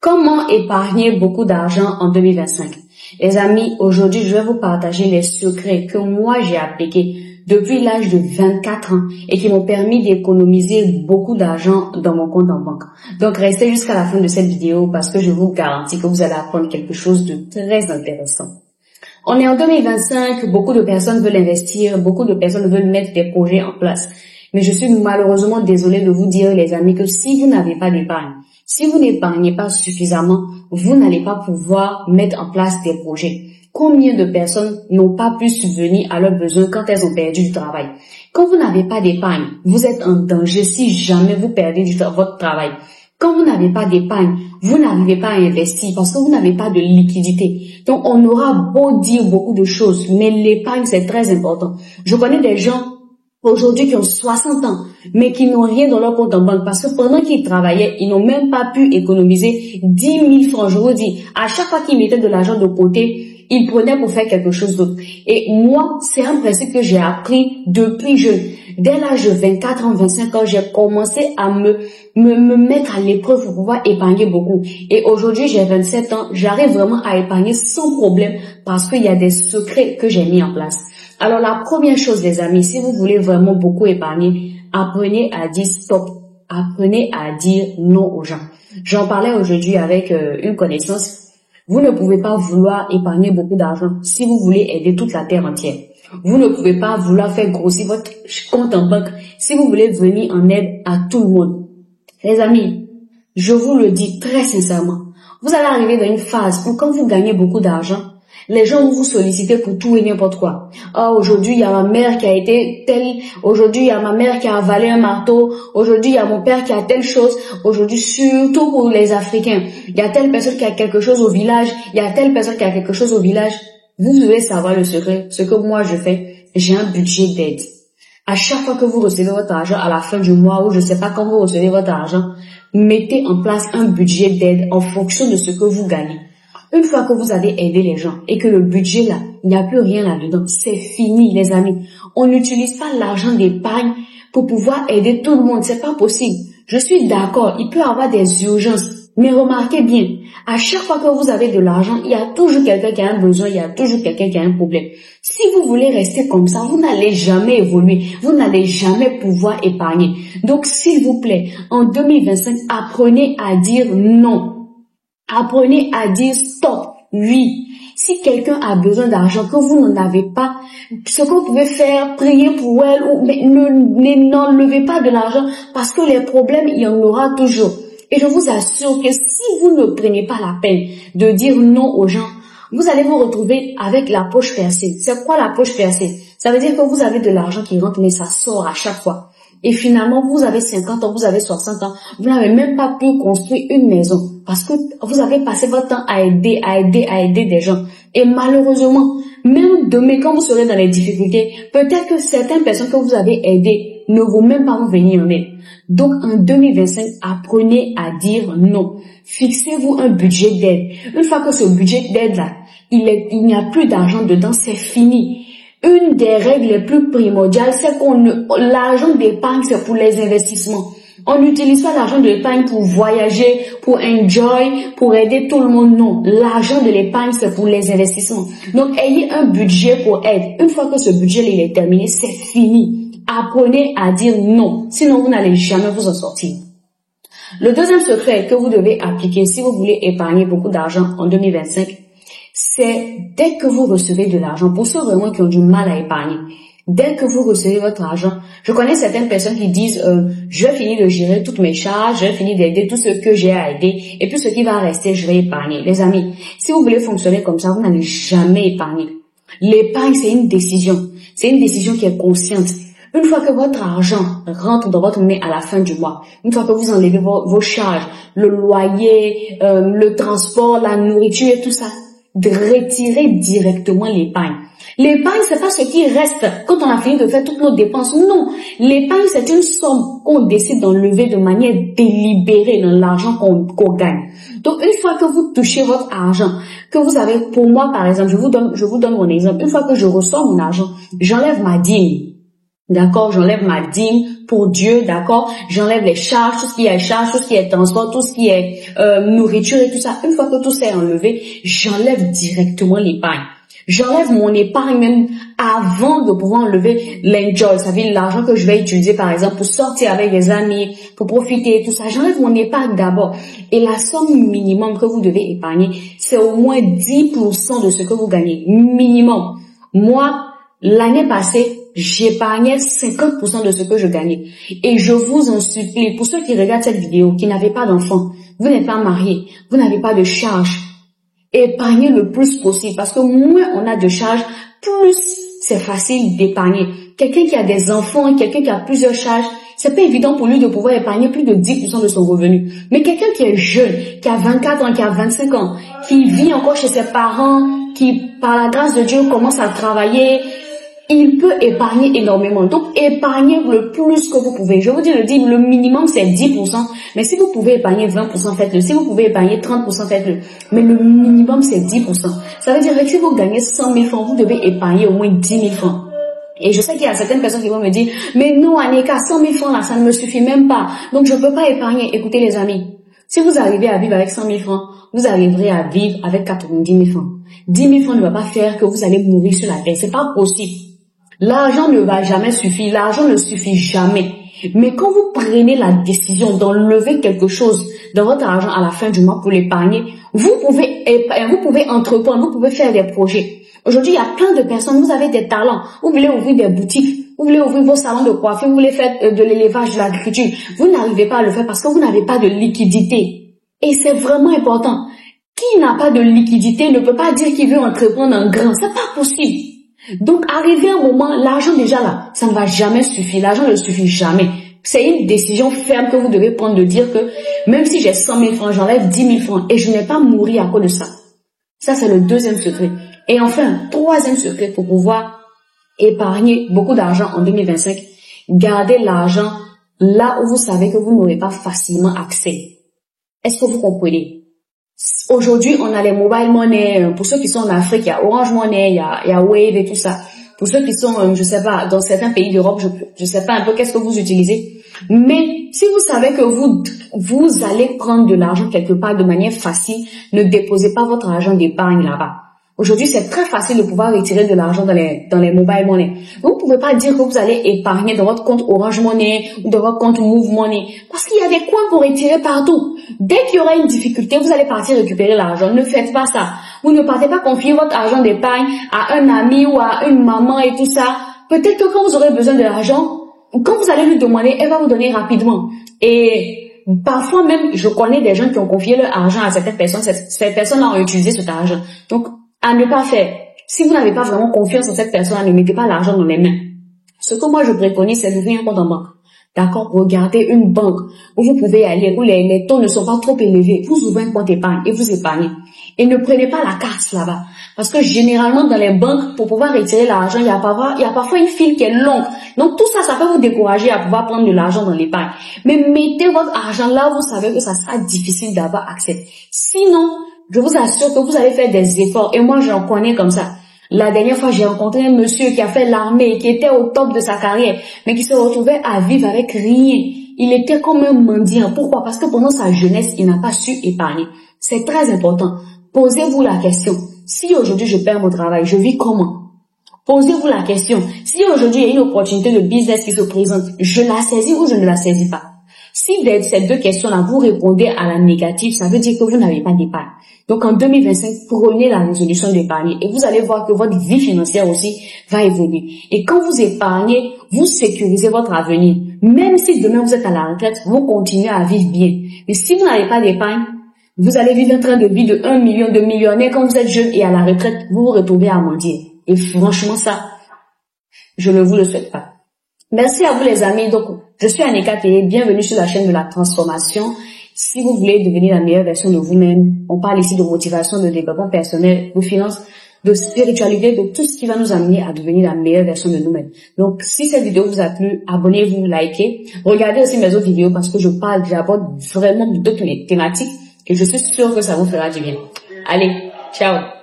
Comment épargner beaucoup d'argent en 2025? Les amis, aujourd'hui, je vais vous partager les secrets que moi j'ai appliqués depuis l'âge de 24 ans et qui m'ont permis d'économiser beaucoup d'argent dans mon compte en banque. Donc, restez jusqu'à la fin de cette vidéo parce que je vous garantis que vous allez apprendre quelque chose de très intéressant. On est en 2025, beaucoup de personnes veulent investir, beaucoup de personnes veulent mettre des projets en place. Mais je suis malheureusement désolée de vous dire, les amis, que si vous n'avez pas d'épargne, si vous n'épargnez pas suffisamment, vous n'allez pas pouvoir mettre en place des projets. Combien de personnes n'ont pas pu subvenir à leurs besoins quand elles ont perdu du travail? Quand vous n'avez pas d'épargne, vous êtes en danger si jamais vous perdez votre travail. Quand vous n'avez pas d'épargne, vous n'arrivez pas à investir parce que vous n'avez pas de liquidité. Donc, on aura beau dire beaucoup de choses, mais l'épargne, c'est très important. Je connais des gens aujourd'hui qui ont 60 ans, mais qui n'ont rien dans leur compte en banque parce que pendant qu'ils travaillaient, ils n'ont même pas pu économiser 10 000 francs. Je vous dis, à chaque fois qu'ils mettaient de l'argent de côté, ils prenaient pour faire quelque chose d'autre. Et moi, c'est un principe que j'ai appris depuis jeune. Dès l'âge de 24 ans, 25 ans, j'ai commencé à me mettre à l'épreuve pour pouvoir épargner beaucoup. Et aujourd'hui, j'ai 27 ans, j'arrive vraiment à épargner sans problème parce qu'il y a des secrets que j'ai mis en place. Alors, la première chose, les amis, si vous voulez vraiment beaucoup épargner, apprenez à dire stop. Apprenez à dire non aux gens. J'en parlais aujourd'hui avec une connaissance. Vous ne pouvez pas vouloir épargner beaucoup d'argent si vous voulez aider toute la terre entière. Vous ne pouvez pas vouloir faire grossir votre compte en banque si vous voulez venir en aide à tout le monde. Les amis, je vous le dis très sincèrement, vous allez arriver dans une phase où quand vous gagnez beaucoup d'argent, les gens vont vous solliciter pour tout et n'importe quoi. Oh, aujourd'hui, il y a ma mère qui a été telle. Aujourd'hui, il y a ma mère qui a avalé un marteau. Aujourd'hui, il y a mon père qui a telle chose. Aujourd'hui, surtout pour les Africains, il y a telle personne qui a quelque chose au village. Il y a telle personne qui a quelque chose au village. Vous devez savoir le secret. Ce que moi, je fais, j'ai un budget d'aide. À chaque fois que vous recevez votre argent à la fin du mois ou je ne sais pas quand vous recevez votre argent, mettez en place un budget d'aide en fonction de ce que vous gagnez. Une fois que vous avez aidé les gens et que le budget là, il n'y a plus rien là-dedans, c'est fini les amis. On n'utilise pas l'argent d'épargne pour pouvoir aider tout le monde, c'est pas possible. Je suis d'accord, il peut y avoir des urgences, mais remarquez bien, à chaque fois que vous avez de l'argent, il y a toujours quelqu'un qui a un besoin, il y a toujours quelqu'un qui a un problème. Si vous voulez rester comme ça, vous n'allez jamais évoluer, vous n'allez jamais pouvoir épargner. Donc s'il vous plaît, en 2025, apprenez à dire non. Apprenez à dire stop, oui. Si quelqu'un a besoin d'argent, que vous n'en avez pas, ce que vous pouvez faire, prier pour elle, mais n'enlevez pas de l'argent parce que les problèmes, il y en aura toujours. Et je vous assure que si vous ne prenez pas la peine de dire non aux gens, vous allez vous retrouver avec la poche percée. C'est quoi la poche percée? Ça veut dire que vous avez de l'argent qui rentre, mais ça sort à chaque fois. Et finalement, vous avez 50 ans, vous avez 60 ans, vous n'avez même pas pu construire une maison parce que vous avez passé votre temps à aider des gens. Et malheureusement, même demain, quand vous serez dans les difficultés, peut-être que certaines personnes que vous avez aidées ne vont même pas vous venir en aide. Donc, en 2025, apprenez à dire non. Fixez-vous un budget d'aide. Une fois que ce budget d'aide-là, il n'y a plus d'argent dedans, c'est fini. Une des règles les plus primordiales, c'est l'argent d'épargne, c'est pour les investissements. On n'utilise pas l'argent d'épargne pour voyager, pour enjoy, pour aider tout le monde. Non, l'argent de l'épargne, c'est pour les investissements. Donc, ayez un budget pour aide. Une fois que ce budget il est terminé, c'est fini. Apprenez à dire non. Sinon, vous n'allez jamais vous en sortir. Le deuxième secret que vous devez appliquer si vous voulez épargner beaucoup d'argent en 2025, c'est dès que vous recevez de l'argent, pour ceux vraiment qui ont du mal à épargner, dès que vous recevez votre argent, je connais certaines personnes qui disent je vais finir de gérer toutes mes charges, je vais finir d'aider tout ce que j'ai à aider et puis ce qui va rester, je vais épargner. Les amis, si vous voulez fonctionner comme ça, vous n'allez jamais épargner. L'épargne, c'est une décision qui est consciente. Une fois que votre argent rentre dans votre main à la fin du mois, une fois que vous enlevez vos charges, le loyer, le transport, la nourriture et tout ça, de retirer directement l'épargne. L'épargne, c'est pas ce qui reste quand on a fini de faire toutes nos dépenses. Non. L'épargne, c'est une somme qu'on décide d'enlever de manière délibérée dans l'argent qu'on gagne. Donc, une fois que vous touchez votre argent, que vous avez, pour moi, par exemple, je vous donne mon exemple. Une fois que je reçois mon argent, j'enlève ma dîme. D'accord, j'enlève ma dîme pour Dieu, d'accord. J'enlève les charges, tout ce qui est charge, tout ce qui est transport, tout ce qui est nourriture et tout ça. Une fois que tout ça est enlevé, j'enlève directement l'épargne. J'enlève mon épargne même avant de pouvoir enlever l'enjoy, ça veut dire l'argent que je vais utiliser par exemple pour sortir avec des amis, pour profiter, tout ça. J'enlève mon épargne d'abord. Et la somme minimum que vous devez épargner, c'est au moins 10% de ce que vous gagnez. Minimum. Moi, l'année passée, j'épargnais 50% de ce que je gagnais. Et je vous en supplie, pour ceux qui regardent cette vidéo, qui n'avaient pas d'enfants, vous n'êtes pas mariés, vous n'avez pas de charges, épargnez le plus possible. Parce que moins on a de charges, plus c'est facile d'épargner. Quelqu'un qui a des enfants, quelqu'un qui a plusieurs charges, c'est pas évident pour lui de pouvoir épargner plus de 10% de son revenu. Mais quelqu'un qui est jeune, qui a 24 ans, qui a 25 ans, qui vit encore chez ses parents, qui par la grâce de Dieu commence à travailler, il peut épargner énormément. Donc, épargnez le plus que vous pouvez. Je vous dis, le minimum, c'est 10%. Mais si vous pouvez épargner 20%, faites-le. Si vous pouvez épargner 30%, faites-le. Mais le minimum, c'est 10%. Ça veut dire que si vous gagnez 100 000 francs, vous devez épargner au moins 10 000 francs. Et je sais qu'il y a certaines personnes qui vont me dire, mais non, Aneka, 100 000 francs là, ça ne me suffit même pas. Donc, je ne peux pas épargner. Écoutez, les amis, si vous arrivez à vivre avec 100 000 francs, vous arriverez à vivre avec 90 000 francs. 10 000 francs ne va pas faire que vous allez mourir sur la terre. C'est pas possible. L'argent ne va jamais suffire, l'argent ne suffit jamais. Mais quand vous prenez la décision d'enlever quelque chose dans votre argent à la fin du mois pour l'épargner, vous pouvez entreprendre, vous pouvez faire des projets. Aujourd'hui, il y a plein de personnes, vous avez des talents, vous voulez ouvrir des boutiques, vous voulez ouvrir vos salons de coiffure, vous voulez faire de l'élevage, de l'agriculture. Vous n'arrivez pas à le faire parce que vous n'avez pas de liquidité. Et c'est vraiment important. Qui n'a pas de liquidité ne peut pas dire qu'il veut entreprendre en grand. C'est pas possible. Donc, arrivé un moment, l'argent déjà là, ça ne va jamais suffire. L'argent ne suffit jamais. C'est une décision ferme que vous devez prendre de dire que même si j'ai 100 000 francs, j'enlève 10 000 francs et je n'ai pas mourir à cause de ça. Ça, c'est le deuxième secret. Et enfin, troisième secret pour pouvoir épargner beaucoup d'argent en 2025. Gardez l'argent là où vous savez que vous n'aurez pas facilement accès. Est-ce que vous comprenez? Aujourd'hui, on a les mobile money. Pour ceux qui sont en Afrique, il y a Orange Money, il y a Wave et tout ça. Pour ceux qui sont, je sais pas, dans certains pays d'Europe, je sais pas un peu qu'est-ce que vous utilisez. Mais si vous savez que vous allez prendre de l'argent quelque part de manière facile, ne déposez pas votre argent d'épargne là-bas. Aujourd'hui, c'est très facile de pouvoir retirer de l'argent dans les mobile money. Vous ne pouvez pas dire que vous allez épargner dans votre compte Orange Money ou dans votre compte Move Money parce qu'il y a des coins pour retirer partout. Dès qu'il y aura une difficulté, vous allez partir récupérer l'argent. Ne faites pas ça. Vous ne partez pas confier votre argent d'épargne à un ami ou à une maman et tout ça. Peut-être que quand vous aurez besoin de l'argent, quand vous allez lui demander, elle va vous donner rapidement. Et parfois même, je connais des gens qui ont confié leur argent à certaines personnes. Ces personnes-là ont utilisé cet argent. Donc, à ne pas faire. Si vous n'avez pas vraiment confiance en cette personne, ne mettez pas l'argent dans les mains. Ce que moi je préconise, c'est d'ouvrir un compte en banque. D'accord? Regardez une banque où vous pouvez aller, où les taux ne sont pas trop élevés. Vous ouvrez un compte épargne et vous épargnez. Et ne prenez pas la carte là-bas. Parce que généralement dans les banques, pour pouvoir retirer l'argent, il y a parfois une file qui est longue. Donc tout ça, ça peut vous décourager à pouvoir prendre de l'argent dans l'épargne. Mais mettez votre argent là où vous savez que ça sera difficile d'avoir accès. Sinon, je vous assure que vous allez faire des efforts. Et moi, j'en connais comme ça. La dernière fois, j'ai rencontré un monsieur qui a fait l'armée, qui était au top de sa carrière, mais qui se retrouvait à vivre avec rien. Il était comme un mendiant. Pourquoi? Parce que pendant sa jeunesse, il n'a pas su épargner. C'est très important. Posez-vous la question. Si aujourd'hui je perds mon travail, je vis comment? Posez-vous la question. Si aujourd'hui il y a une opportunité de business qui se présente, je la saisis ou je ne la saisis pas? Si ces deux questions-là, vous répondez à la négative, ça veut dire que vous n'avez pas d'épargne. Donc en 2025, prenez la résolution d'épargner et vous allez voir que votre vie financière aussi va évoluer. Et quand vous épargnez, vous sécurisez votre avenir. Même si demain vous êtes à la retraite, vous continuez à vivre bien. Mais si vous n'avez pas d'épargne, vous allez vivre un train de vie de 1 million de millionnaires quand vous êtes jeune et à la retraite, vous vous retrouvez à mendier. Et franchement ça, je ne vous le souhaite pas. Merci à vous les amis. Donc, je suis Aneka Teye, bienvenue sur la chaîne de la transformation. Si vous voulez devenir la meilleure version de vous-même, on parle ici de motivation, de développement personnel, de finances, de spiritualité, de tout ce qui va nous amener à devenir la meilleure version de nous-mêmes. Donc, si cette vidéo vous a plu, abonnez-vous, likez. Regardez aussi mes autres vidéos parce que j'aborde vraiment d'autres thématiques et je suis sûre que ça vous fera du bien. Allez, ciao!